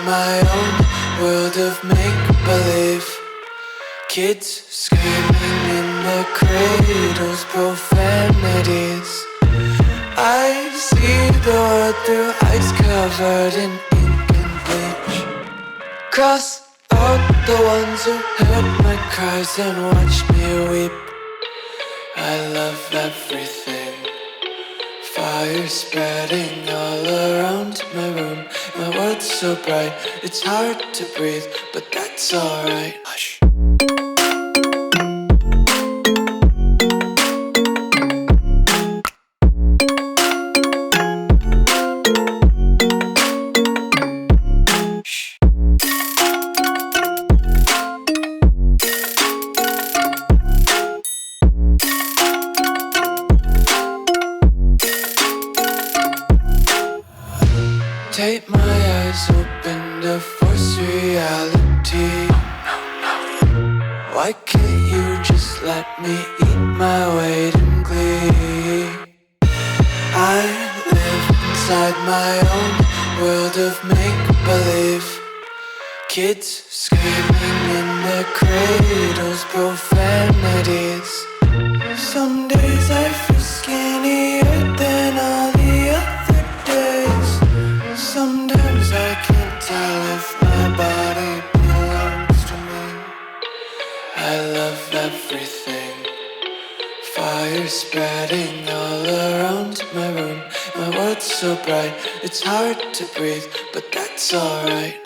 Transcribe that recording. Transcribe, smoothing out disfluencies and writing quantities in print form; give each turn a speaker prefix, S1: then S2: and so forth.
S1: my own world of make-believe. Kids screaming in their cradles, profanities. I see the world through ice covered in ink and bleach. Cross out the ones who heard my cries and watched me weep. I love everything. Fire spreading all around my room. My world's so bright, it's hard to breathe, but that's alright. Hush. Take my eyes open to force reality. Why can't you just let me eat my weight in glee? I live inside my own world of make-believe. Kids screaming in their cradles, profanities. Some days I feel skinnier than all the other days. Sometimes I can't tell if my body belongs to me. I love everything. Fire spreading all around my room. My world's so bright, it's hard to breathe, but that's alright.